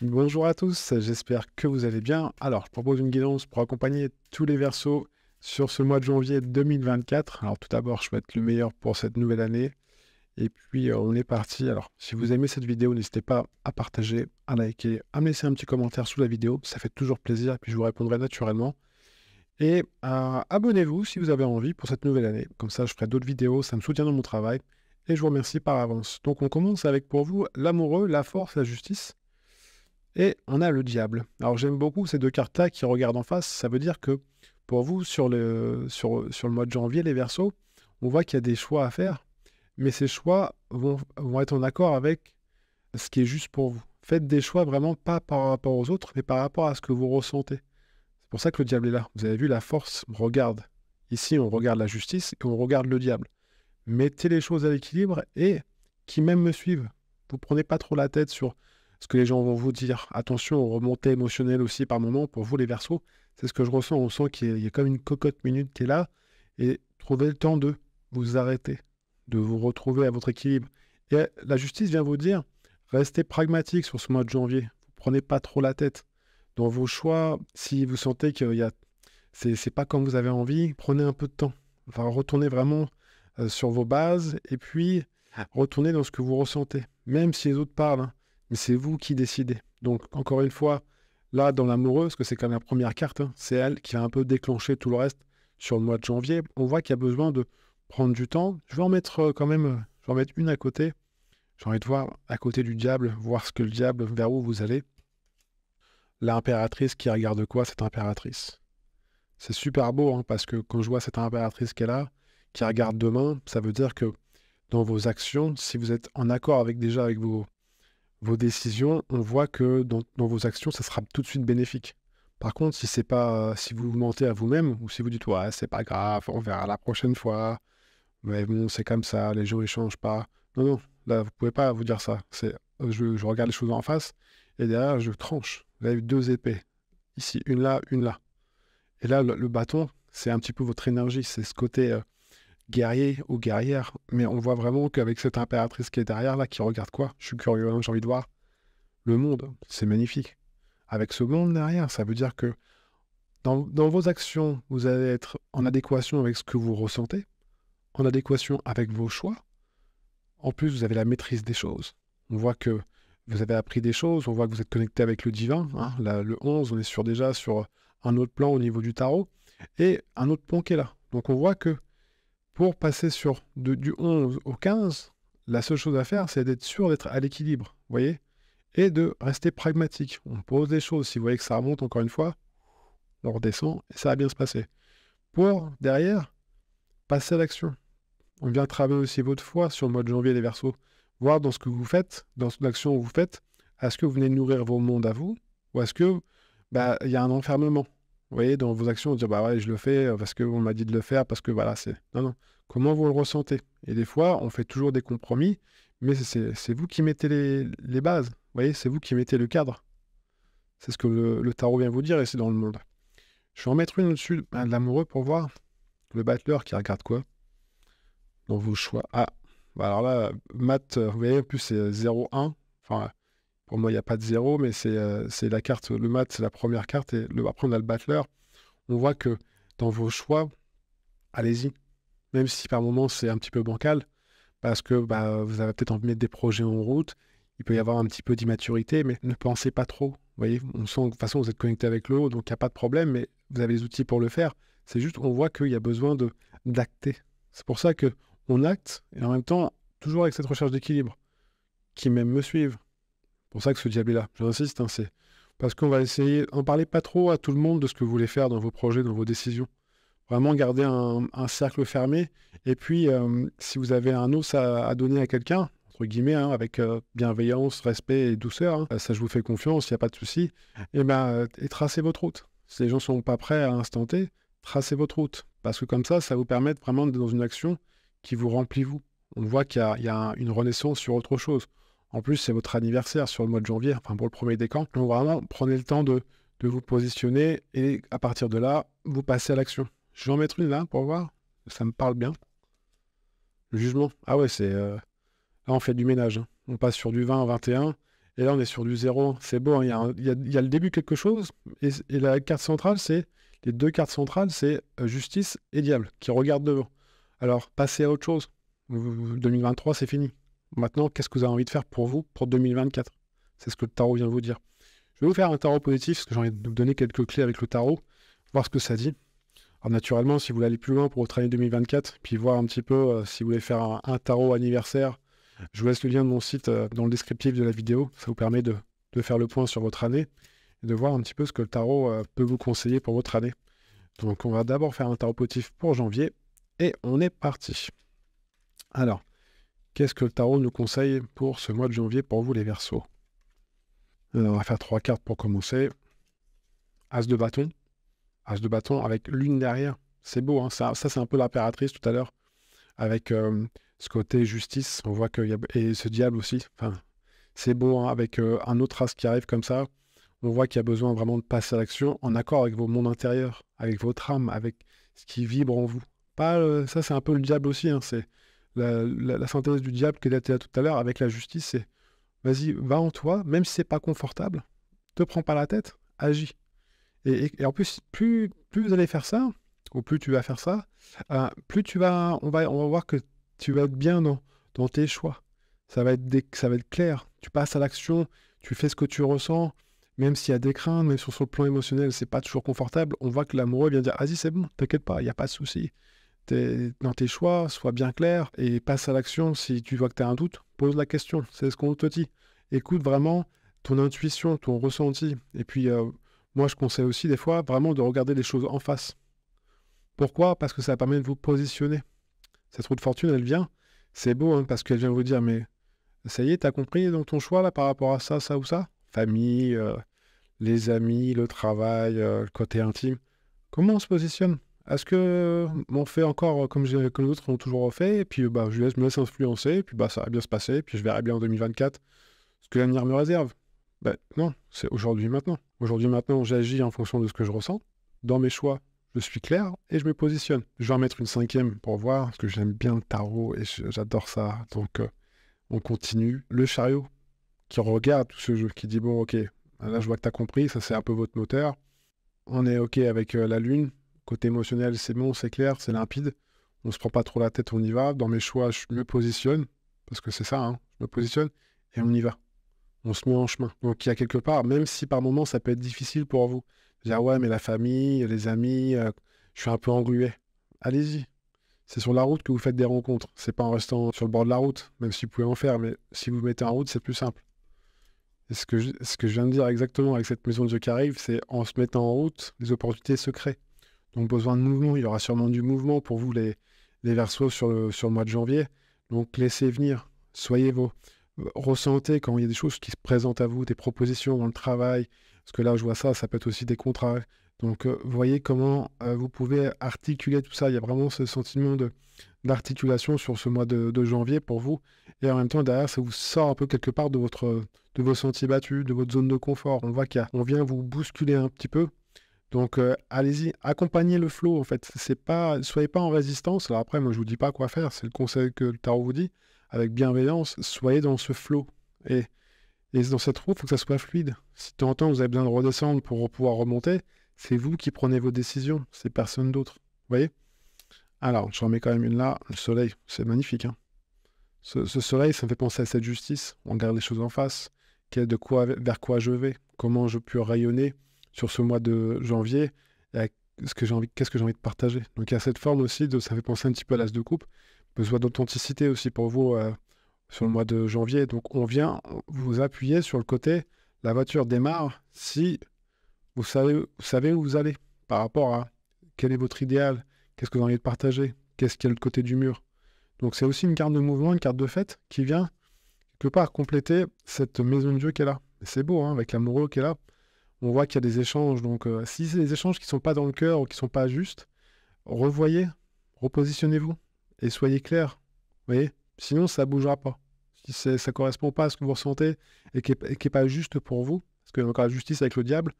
Bonjour à tous, j'espère que vous allez bien. Alors, je propose une guidance pour accompagner tous les Verseaux sur ce mois de janvier 2024. Alors, tout d'abord, je souhaite le meilleur pour cette nouvelle année. Et puis, on est parti. Alors, si vous aimez cette vidéo, n'hésitez pas à partager, à liker, à me laisser un petit commentaire sous la vidéo. Ça fait toujours plaisir et puis je vous répondrai naturellement. Et abonnez-vous si vous avez envie pour cette nouvelle année. Comme ça, je ferai d'autres vidéos, ça me soutient dans mon travail. Et je vous remercie par avance. Donc, on commence avec pour vous l'amoureux, la force, la justice. Et on a le diable. Alors j'aime beaucoup ces deux cartes-là qui regardent en face. Ça veut dire que pour vous, sur le mois de janvier, les Verseaux, on voit qu'il y a des choix à faire, mais ces choix vont être en accord avec ce qui est juste pour vous. Faites des choix vraiment pas par rapport aux autres, mais par rapport à ce que vous ressentez. C'est pour ça que le diable est là. Vous avez vu, la force regarde. Ici, on regarde la justice et on regarde le diable. Mettez les choses à l'équilibre et qui même me suivent. Vous prenez pas trop la tête sur ce que les gens vont vous dire. Attention aux remontées émotionnelles aussi par moment pour vous les Verseaux. C'est ce que je ressens. On sent qu'il y a comme une cocotte minute qui est là et trouvez le temps de vous arrêter, de vous retrouver à votre équilibre. Et la justice vient vous dire, restez pragmatique sur ce mois de janvier. Vous prenez pas trop la tête. Dans vos choix, si vous sentez qu'il y a c'est pas comme vous avez envie, prenez un peu de temps. Enfin, retournez vraiment sur vos bases et puis retournez dans ce que vous ressentez. Même si les autres parlent, hein, mais c'est vous qui décidez. Donc, encore une fois, là, dans l'amoureux, parce que c'est quand même la première carte, hein, c'est elle qui va un peu déclencher tout le reste sur le mois de janvier. On voit qu'il y a besoin de prendre du temps. Je vais en mettre quand même, je vais en mettre une à côté. J'ai envie de voir à côté du diable, voir ce que le diable, vers où vous allez. L'impératrice qui regarde quoi, cette impératrice? C'est super beau, hein, parce que quand je vois cette impératrice qu'elle a, qui regarde demain, ça veut dire que dans vos actions, si vous êtes en accord avec déjà avec vos décisions, on voit que dans vos actions, ça sera tout de suite bénéfique. Par contre, si c'est pas, si vous mentez à vous-même, ou si vous dites ouais, c'est pas grave, on verra la prochaine fois, mais bon, c'est comme ça, les gens ils changent pas. Non, non, là, vous pouvez pas vous dire ça. C'est, je regarde les choses en face, et derrière, je tranche. Vous avez deux épées. Ici, une là, une là. Et là, le bâton, c'est un petit peu votre énergie, c'est ce côté guerrier ou guerrière. Mais on voit vraiment qu'avec cette impératrice qui est derrière, là, qui regarde quoi? Je suis curieux, hein, j'ai envie de voir. Le monde, c'est magnifique. Avec ce monde derrière, ça veut dire que dans vos actions, vous allez être en adéquation avec ce que vous ressentez, en adéquation avec vos choix. En plus, vous avez la maîtrise des choses. On voit que vous avez appris des choses, on voit que vous êtes connecté avec le divin, hein. Là, le 11, on est déjà sur un autre plan au niveau du tarot, et un autre plan qui est là. Donc on voit que pour passer du 11 au 15, la seule chose à faire, c'est d'être sûr d'être à l'équilibre, vous voyez, et de rester pragmatique. On pose des choses, si vous voyez que ça remonte encore une fois, on redescend, et ça va bien se passer. Pour, derrière, passer à l'action. On vient travailler aussi votre foi sur le mois de janvier, les Verseaux. Voir dans ce que vous faites, dans l'action que vous faites, est-ce que vous venez nourrir vos mondes à vous, ou est-ce que il y a un enfermement. Vous voyez, dans vos actions, vous dites, bah ouais, je le fais parce qu'on m'a dit de le faire, parce que voilà, c'est... Non, non. Comment vous le ressentez? Et des fois, on fait toujours des compromis, mais c'est vous qui mettez les bases. Vous voyez, c'est vous qui mettez le cadre. C'est ce que le tarot vient vous dire ici dans le monde. Je vais en mettre une au-dessus de l'amoureux pour voir le battleur qui regarde quoi dans vos choix. Ah, bah alors là, maths, vous voyez, en plus c'est 0-1. Enfin, pour moi, il n'y a pas de 0, mais c'est la carte, le mat, c'est la première carte, et après on a le battleur. On voit que dans vos choix, allez-y. Même si par moments c'est un petit peu bancal, parce que vous avez peut-être envie de mettre des projets en route, il peut y avoir un petit peu d'immaturité, mais ne pensez pas trop. Vous voyez, on sent que de toute façon vous êtes connecté avec le haut, donc il n'y a pas de problème, mais vous avez les outils pour le faire. C'est juste, on voit qu'il y a besoin d'acter. C'est pour ça que on acte, et en même temps, toujours avec cette recherche d'équilibre, qui même me suivent. C'est pour ça que ce diable est là. J'insiste, hein, c'est parce qu'on va essayer, en parler pas trop à tout le monde de ce que vous voulez faire dans vos projets, dans vos décisions. Vraiment garder un cercle fermé. Et puis, si vous avez un os à donner à quelqu'un, entre guillemets, hein, avec bienveillance, respect et douceur, hein, ça je vous fais confiance, il n'y a pas de souci, et tracez votre route. Si les gens ne sont pas prêts à l'instant T, tracez votre route. Parce que comme ça vous permet vraiment d'être dans une action qui vous remplit vous. On voit qu'il y a une renaissance sur autre chose. En plus, c'est votre anniversaire sur le mois de janvier, enfin pour le premier décan. Donc vraiment, prenez le temps de vous positionner et à partir de là, vous passez à l'action. Je vais en mettre une là pour voir. Ça me parle bien. Le jugement. Ah ouais, c'est... là, on fait du ménage, hein. On passe sur du 20 à 21. Et là, on est sur du 0. C'est beau, hein, il y a le début de quelque chose. Et la carte centrale, les deux cartes centrales, c'est justice et diable qui regardent devant. Alors, passez à autre chose. 2023, c'est fini. Maintenant, qu'est-ce que vous avez envie de faire pour vous pour 2024? C'est ce que le tarot vient de vous dire. Je vais vous faire un tarot positif, parce que j'ai envie de vous donner quelques clés avec le tarot, voir ce que ça dit. Alors naturellement, si vous voulez aller plus loin pour votre année 2024, puis voir un petit peu si vous voulez faire un tarot anniversaire, je vous laisse le lien de mon site dans le descriptif de la vidéo. Ça vous permet de faire le point sur votre année et de voir un petit peu ce que le tarot peut vous conseiller pour votre année. Donc on va d'abord faire un tarot positif pour janvier et on est parti. Alors, qu'est-ce que le tarot nous conseille pour ce mois de janvier pour vous les Verseaux? Alors, on va faire 3 cartes pour commencer. As de bâton. As de bâton avec lune derrière. C'est beau, hein, ça c'est un peu l'impératrice tout à l'heure. Avec ce côté justice, on voit qu'il y a... Et ce diable aussi. Enfin, c'est beau, hein, avec un autre as qui arrive comme ça. On voit qu'il y a besoin vraiment de passer à l'action en accord avec vos mondes intérieurs, avec votre âme, avec ce qui vibre en vous. Pas, ça, c'est un peu le diable aussi. Hein, c'est la synthèse du diable qui était là tout à l'heure avec la justice. C'est vas-y, va en toi, même si c'est pas confortable, te prends pas la tête, agis. Et en plus, plus vous allez faire ça, ou plus tu vas faire ça, plus on va voir que tu vas être bien dans tes choix. Ça va être clair. Tu passes à l'action, tu fais ce que tu ressens, même s'il y a des craintes, même sur le plan émotionnel, c'est pas toujours confortable. On voit que l'amoureux vient dire, vas-y, c'est bon, t'inquiète pas, il n'y a pas de souci. Dans tes choix, sois bien clair et passe à l'action. Si tu vois que tu as un doute, pose la question. C'est ce qu'on te dit. Écoute vraiment ton intuition, ton ressenti. Et puis, moi, je conseille aussi des fois vraiment de regarder les choses en face. Pourquoi? Parce que ça permet de vous positionner. Cette roue de fortune, elle vient. C'est beau, hein, parce qu'elle vient vous dire, mais ça y est, t'as compris dans ton choix là par rapport à ça, ça ou ça? Famille, les amis, le travail, le côté intime. Comment on se positionne? Est-ce que on fait encore comme les autres ont toujours fait, et puis je me laisse influencer, et puis ça va bien se passer, puis je verrai bien en 2024 ce que l'avenir me réserve? Non, c'est aujourd'hui maintenant. Aujourd'hui maintenant, j'agis en fonction de ce que je ressens. Dans mes choix, je suis clair et je me positionne. Je vais en mettre une 5e pour voir, parce que j'aime bien le tarot et j'adore ça. Donc on continue. Le chariot qui regarde tout ce jeu, qui dit bon ok, là je vois que tu as compris, ça c'est un peu votre moteur. On est ok avec la lune. Côté émotionnel, c'est bon, c'est clair, c'est limpide. On se prend pas trop la tête, on y va. Dans mes choix, je me positionne, parce que c'est ça, hein, je me positionne, et on y va. On se met en chemin. Donc il y a quelque part, même si par moments ça peut être difficile pour vous, dire ouais, mais la famille, les amis, je suis un peu englué. Allez-y. C'est sur la route que vous faites des rencontres. C'est pas en restant sur le bord de la route, même si vous pouvez en faire, mais si vous vous mettez en route, c'est plus simple. Et ce que je viens de dire exactement avec cette maison de Dieu qui arrive, c'est en se mettant en route, les opportunités se créent. Donc besoin de mouvement, il y aura sûrement du mouvement pour vous les Verseaux sur le mois de janvier. Donc laissez venir, ressentez quand il y a des choses qui se présentent à vous, des propositions dans le travail, parce que là je vois ça, ça peut être aussi des contrats. Donc voyez comment vous pouvez articuler tout ça. Il y a vraiment ce sentiment d'articulation sur ce mois de janvier pour vous. Et en même temps, derrière, ça vous sort un peu quelque part de vos sentiers battus, de votre zone de confort. On voit qu'on vient vous bousculer un petit peu. Donc, allez-y, accompagnez le flow, en fait. Soyez pas en résistance. Alors après, moi, je vous dis pas quoi faire. C'est le conseil que le tarot vous dit. Avec bienveillance, soyez dans ce flow. Et dans cette roue, il faut que ça soit fluide. Si de temps en temps, vous avez besoin de redescendre pour pouvoir remonter, c'est vous qui prenez vos décisions. C'est personne d'autre. Vous voyez? Alors, je remets quand même une là. Le soleil, c'est magnifique, hein. Ce soleil, ça me fait penser à cette justice. On regarde les choses en face. Vers quoi je vais? Comment je peux rayonner sur ce mois de janvier, qu'est-ce que j'ai envie de partager. Donc il y a cette forme aussi, ça fait penser un petit peu à l'as de coupe, besoin d'authenticité aussi pour vous sur le mois de janvier. Donc on vient vous appuyer sur le côté, la voiture démarre si vous savez où vous allez par rapport à quel est votre idéal, qu'est-ce que vous avez envie de partager, qu'est-ce qu'il y a de l'autre côté du mur. Donc c'est aussi une carte de mouvement, une carte de fête qui vient quelque part compléter cette maison de Dieu qui est là. Et c'est beau, hein, avec l'amoureux qui est là. On voit qu'il y a des échanges. Donc, si c'est des échanges qui ne sont pas dans le cœur ou qui ne sont pas justes, revoyez, repositionnez-vous et soyez clairs. Vous voyez? Sinon, ça ne bougera pas. Si ça ne correspond pas à ce que vous ressentez et qui n'est pas juste pour vous, parce qu'il y a encore la justice avec le diable,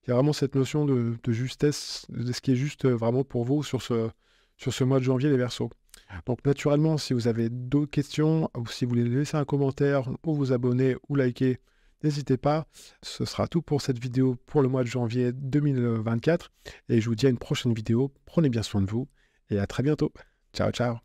il y a vraiment cette notion de justesse, de ce qui est juste vraiment pour vous sur ce mois de janvier, les Verseaux. Donc, naturellement, si vous avez d'autres questions, ou si vous voulez laisser un commentaire, ou vous abonner, ou liker, n'hésitez pas. Ce sera tout pour cette vidéo pour le mois de janvier 2024 et je vous dis à une prochaine vidéo. Prenez bien soin de vous et à très bientôt. Ciao, ciao.